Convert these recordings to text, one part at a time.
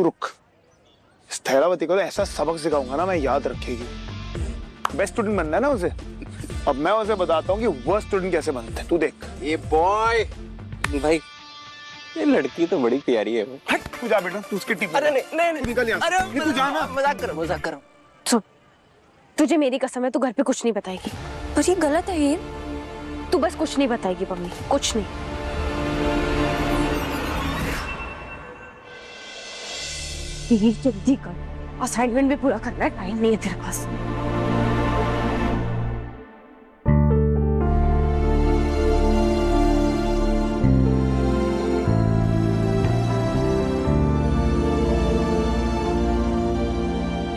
तू रुक, इस थैलावती को तो ऐसा सबक सिखाऊंगा ना मैं, याद रखेगी। बेस्ट स्टूडेंट बनना है ना उसे, अब मैं उसे बताता हूँ कि वर्स्ट स्टूडेंट कैसे बनते हैं, तू देख। ये बॉय भाई, ये लड़की तो बड़ी प्यारी है। हट, तू जा बेटा, तू उसकी टिप। अरे नहीं, तू निकल यहाँ से। अरे तू जा ना। मजाक करो। सुन, तुझे मेरी कसम है, तू घर पे कुछ नहीं बताएगी। पर ये गलत है हीर। तू बस कुछ नहीं बताएगी मम्मी, कुछ नहीं। ये जल्दी कर, असाइनमेंट भी पूरा करना है, टाइम नहीं है तेरे पास।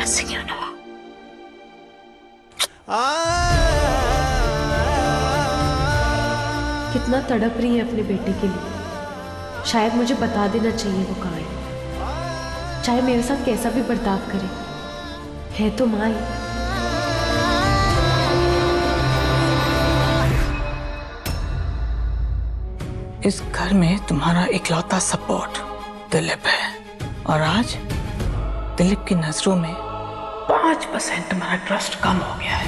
ऐसे क्या ना कितना तड़प रही है अपने बेटे के लिए। शायद मुझे बता देना चाहिए वो कहाँ है, चाहे मेरे साथ कैसा भी बर्ताव करे, है तो माँ ही। इस घर में तुम्हारा इकलौता सपोर्ट दिलीप है, और आज दिलीप की नजरों में 5% तुम्हारा ट्रस्ट कम हो गया है।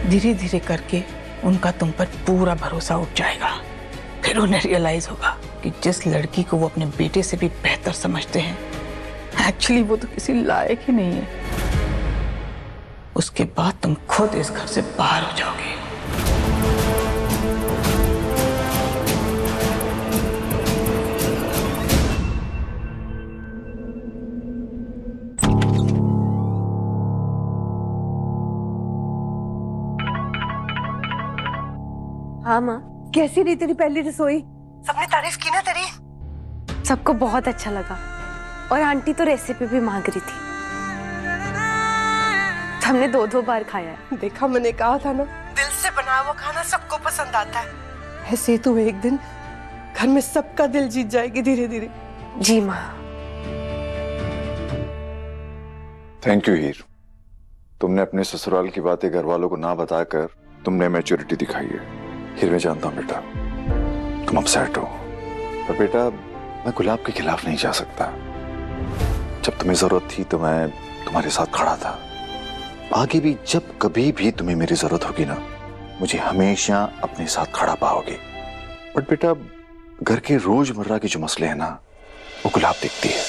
धीरे धीरे करके उनका तुम पर पूरा भरोसा उठ जाएगा। फिर उन्हें रियलाइज होगा कि जिस लड़की को वो अपने बेटे से भी बेहतर समझते हैं, एक्चुअली वो तो किसी लायक ही नहीं है। उसके बाद तुम खुद इस घर से बाहर हो जाओगे। हाँ माँ, कैसी रही तेरी पहली रसोई? सबने तारीफ की ना तेरी? सबको बहुत अच्छा लगा, और आंटी तो रेसिपी भी मांग रही थी। हमने 2-2 बार खाया है। देखा, मैंने कहा था ना, दिल से बना हुआ खाना सबको पसंद आता है। ऐसे तू एक दिन घर में सबका दिल जीत जाएगी धीरे धीरे। जी माँ। थैंक यू हीर, तुमने अपने ससुराल की बातें घर वालों को ना बताकर तुमने मैच्योरिटी दिखाई है। हीर, मैं जानता हूं बेटा तुम अपसेट हो, पर बेटा मैं गुलाब के खिलाफ नहीं जा सकता। जब तुम्हें जरूरत थी तो मैं तुम्हारे साथ खड़ा था। आगे भी जब कभी भी तुम्हें मेरी जरूरत होगी ना, मुझे हमेशा अपने साथ खड़ा पाओगे। बट बेटा, घर के रोजमर्रा के जो मसले हैं ना, वो गुलाब देखती है।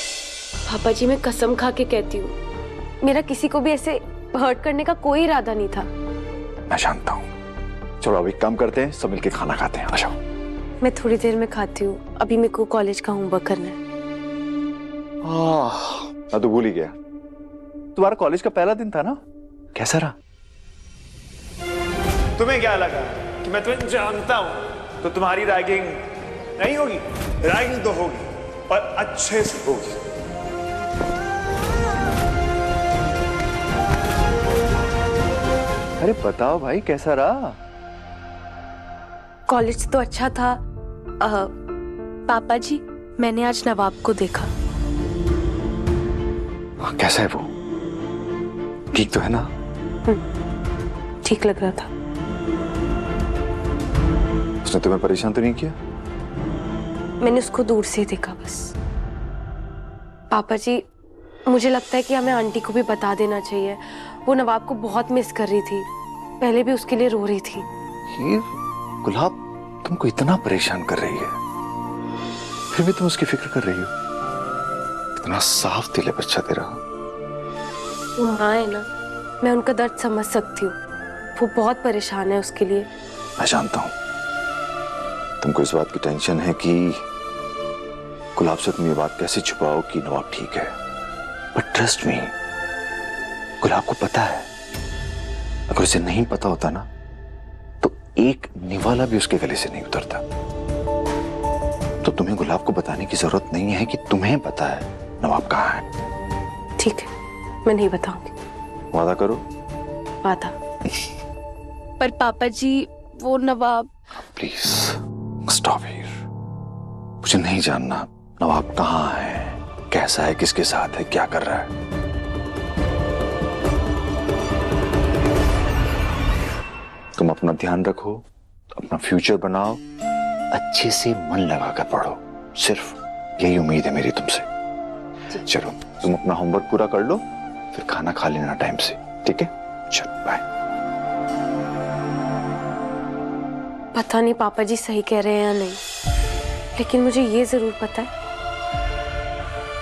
पापा जी, मैं कसम खा के कहती हूँ, मेरा किसी को भी ऐसे हर्ट करने का कोई इरादा नहीं था। मैं जानता हूँ। चलो अब एक काम करते हैं, सब मिलके खाना खाते हैं। आ जाओ। मैं थोड़ी देर में खाती हूँ, अभी मेरे को कॉलेज का होमवर्क करना है। मैं तो भूल ही गया, तुम्हारा कॉलेज का पहला दिन था ना, कैसा रहा? तुम्हें क्या लगा कि मैं तुम्हें जानता हूं तो तुम्हारी रैगिंग नहीं होगी? रैगिंग तो होगी, और अच्छे से होगी। अरे बताओ भाई, कैसा रहा? कॉलेज तो अच्छा था। पापा जी, मैंने आज नवाब को देखा। कैसा है वो? ठीक तो है ना? ठीक लग रहा था। उसने तुम्हें परेशान तो नहीं किया? मैंने उसको दूर से देखा बस। पापा जी, मुझे लगता है कि हमें आंटी को भी बता देना चाहिए। वो नवाब को बहुत मिस कर रही थी, पहले भी उसके लिए रो रही थी। हीर, गुलाब तुमको इतना परेशान कर रही है, फिर भी तुम उसकी फिक्र कर रही हो। इतना साफ दिल है बच्चा तेरा। वो माँ है ना, मैं उनका दर्द समझ सकती हूँ। वो बहुत परेशान है उसके लिए। मैं जानता हूँ तुमको इस बात की टेंशन है कि गुलाब से तुम ये बात कैसे छुपाओ कि नवाब ठीक है, बट ट्रस्ट मी, गुलाब को पता है। अगर उसे नहीं पता होता ना, तो एक निवाला भी उसके गले से नहीं उतरता। तो तुम्हें गुलाब को बताने की जरूरत नहीं है कि तुम्हें पता है नवाब कहाँ है। ठीक है, मैं नहीं बताऊंगी। वादा करो। वादा। पर पापा जी, वो नवाब। Please stop here. मुझे नहीं जानना नवाब कहाँ है, कैसा है, किसके साथ है, क्या कर रहा है। तुम अपना ध्यान रखो, अपना फ्यूचर बनाओ, अच्छे से मन लगाकर पढ़ो, सिर्फ यही उम्मीद है मेरी तुमसे। चलो तुम अपना होमवर्क पूरा कर लो, फिर खाना खा लेना टाइम से, ठीक है? चलो बाय। पता नहीं पापा जी सही कह रहे हैं या नहीं, लेकिन मुझे ये जरूर पता है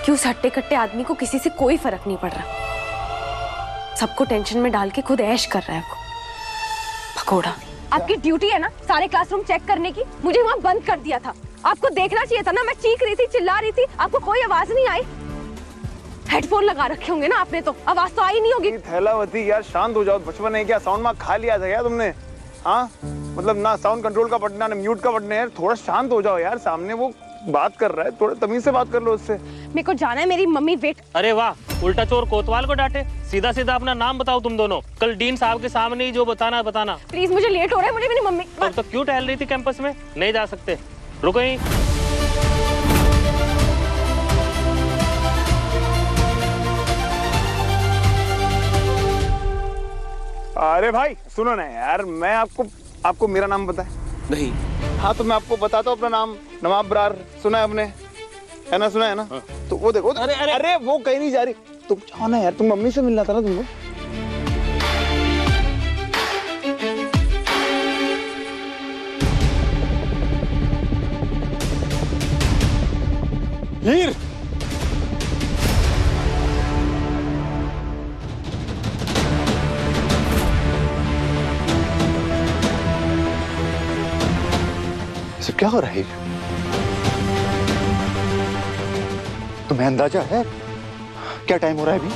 कि उस हट्टे कट्टे आदमी को किसी से कोई फर्क नहीं पड़ रहा। सबको टेंशन में डाल के खुद ऐश कर रहा है वो भगोड़ा। आपकी ड्यूटी है ना सारे क्लासरूम चेक करने की, मुझे वहाँ बंद कर दिया था। आपको देखना चाहिए था ना, मैं चीख रही थी, चिल्ला रही थी, आपको कोई आवाज नहीं आई। हेडफोन लगा रखे होंगे ना आपने, तो आवाज तो आई नहीं होगी। थैलावती यार शांत हो जाओ, बचपन है क्या? साउंड मार्क खा लिया था क्या तुमने? हाँ मतलब ना साउंड कंट्रोल का बटन ना म्यूट का बटन है। थोड़ा शांत हो जाओ यार, सामने वो बात कर रहा है, थोड़ा तमीज से बात कर लो उससे। मेरे को जाना है, मेरी मम्मी वेट। अरे वाह, उल्टा चोर कोतवाल को डांटे। सीधा सीधा अपना नाम बताओ तुम दोनों। कल डीन साहब के सामने ही जो बताना है बताना। प्लीज मुझे लेट हो रहा है, मुझे मेरी मम्मी। तो क्यों टहल रही थी कैंपस में? नहीं जा सकते, रुको यहीं। अरे भाई सुनो ना यार, मैं आपको मेरा नाम पता है? नहीं। हाँ तो मैं आपको बताता हूँ अपना नाम। नवाब ब्रार सुना है आपने? है ना, सुना है ना? हाँ। तो वो देखो। अरे वो कहीं नहीं जा रही, तुम जाओ ना यार, तुम मम्मी से मिलना था ना तुमको। हीर सब क्या हो रहा है? तुम्हें अंदाजा है क्या टाइम हो रहा है अभी?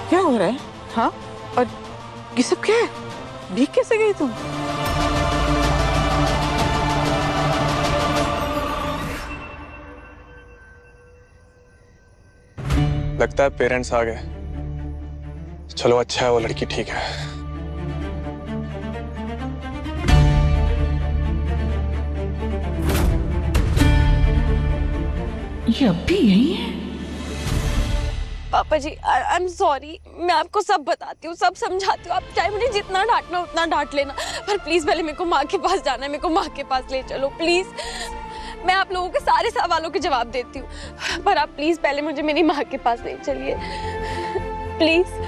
क्या हो रहा है? हाँ, और ये सब क्या है? भीग कैसे गई तुम? लगता है पेरेंट्स आ गए। चलो अच्छा है वो लड़की ठीक है। ये अब भी यही है? पापा जी आई एम सॉरी, मैं आपको सब बताती हूँ, सब समझाती हूँ। आप चाहे मुझे जितना डांटना उतना डांट लेना, पर प्लीज पहले मेरे को माँ के पास जाना है, मेरे को माँ के पास ले चलो प्लीज। मैं आप लोगों के सारे सवालों के जवाब देती हूँ, पर आप प्लीज पहले मुझे मेरी माँ के पास ले चलिए प्लीज।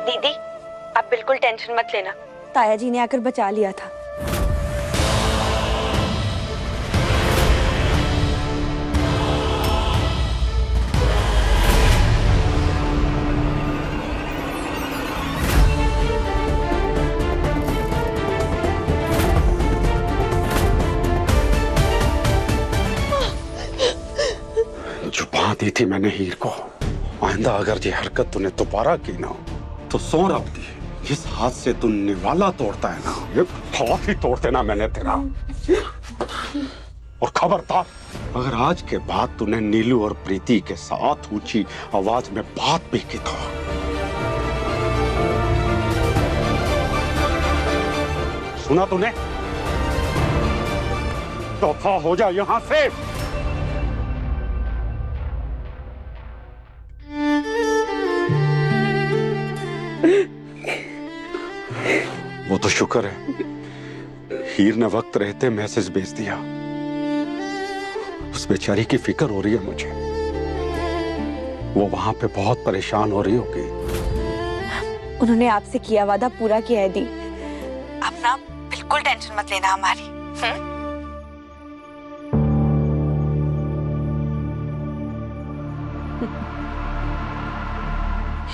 दीदी आप बिल्कुल टेंशन मत लेना, ताया जी ने आकर बचा लिया था। छुपा दी थी मैंने हीर को। आइंदा अगर ये हरकत तूने दोबारा की ना तो सौर अपनी जिस हाथ से तू निवाला तोड़ता है ना, ये हाथ ही तोड़ देना मैंने तेरा। और खबरदार अगर आज के बाद तूने नीलू और प्रीति के साथ ऊंची आवाज में बात भी की तो सुना तूने? दफा हो जा यहां से। वो तो शुक्र है हीर ने वक्त रहते मैसेज भेज दिया। उस बेचारी की फिक्र हो रही है मुझे, वो वहां पे बहुत परेशान हो रही होगी। उन्होंने आपसे किया वादा पूरा किया है दी, आप ना बिल्कुल टेंशन मत लेना हमारी।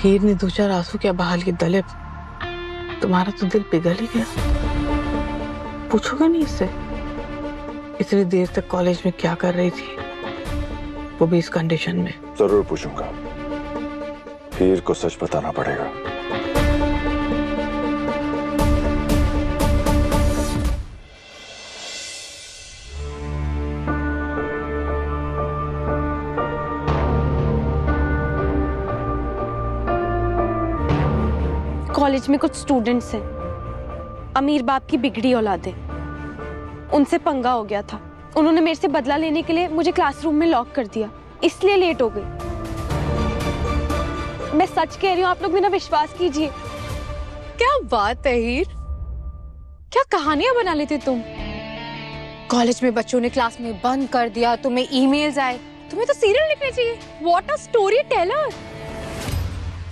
हीर ने 2-4 आंसू क्या बहा लिए दलिप, तुम्हारा तो दिल पिघल ही गया। पूछोगे नहीं इससे इतनी देर तक कॉलेज में क्या कर रही थी, वो भी इस कंडीशन में? जरूर पूछूंगा। हीर को सच बताना पड़ेगा। कॉलेज में कुछ स्टूडेंट्स हैं, अमीर बाप की बिगड़ी औलादें, उनसे पंगा हो गया था। उन्होंने मेरे से बदला लेने के लिए मुझे क्लासरूम में लॉक कर दिया, इसलिए लेट हो गई। मैं सच कह रही हूँ, आप लोग मेरा विश्वास कीजिए। क्या बात है हीर, क्या कहानियां बना लेते तुम। कॉलेज में बच्चों ने क्लास में बंद कर दिया, तुम्हें ईमेल्स आए, तुम्हें तो सीरियल लिखने चाहिए। What a story teller.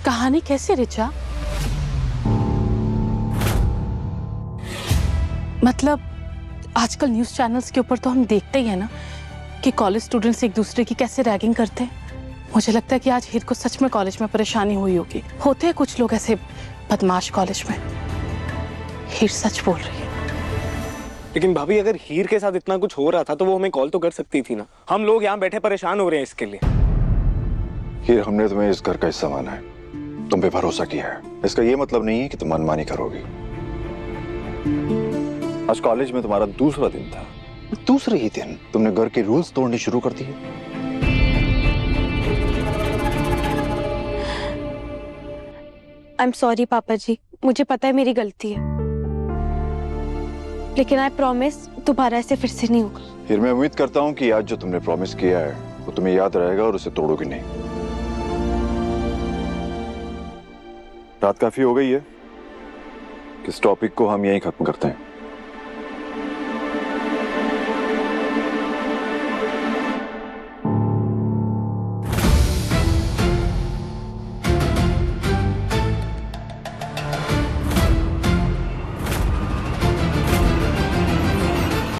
कहानी कैसे रिचा? मतलब आजकल न्यूज़ चैनल्स के ऊपर तो हम देखते ही है ना कि कॉलेज स्टूडेंट्स एक दूसरे की कैसे रैगिंग करते हैं। मुझे लगता है कि आज हीर को सच में कॉलेज में परेशानी हुई होगी। होते हैं कुछ लोग ऐसे बदमाश कॉलेज में। हीर सच बोल रही है। लेकिन भाभी, अगर हीर के साथ इतना कुछ हो रहा था तो वो हमें कॉल तो कर सकती थी ना। हम लोग यहाँ बैठे परेशान हो रहे हैं इसके लिए। हीर, हमने तुम्हें इस घर का हिस्सा माना है, तुम पे भरोसा किया है। इसका ये मतलब नहीं है कि तुम मनमानी करोगी। आज कॉलेज में तुम्हारा दूसरा दिन था, दूसरे ही दिन तुमने घर के रूल्स तोड़ने शुरू कर दिए। आई एम सॉरी पापा जी, मुझे पता है मेरी गलती है, लेकिन आई प्रॉमिस दोबारा ऐसे फिर से नहीं होगा। फिर मैं उम्मीद करता हूँ कि आज जो तुमने प्रॉमिस किया है वो तुम्हें याद रहेगा और उसे तोड़ोगे नहीं। रात काफी हो गई है, इस टॉपिक को हम यहीं खत्म करते हैं।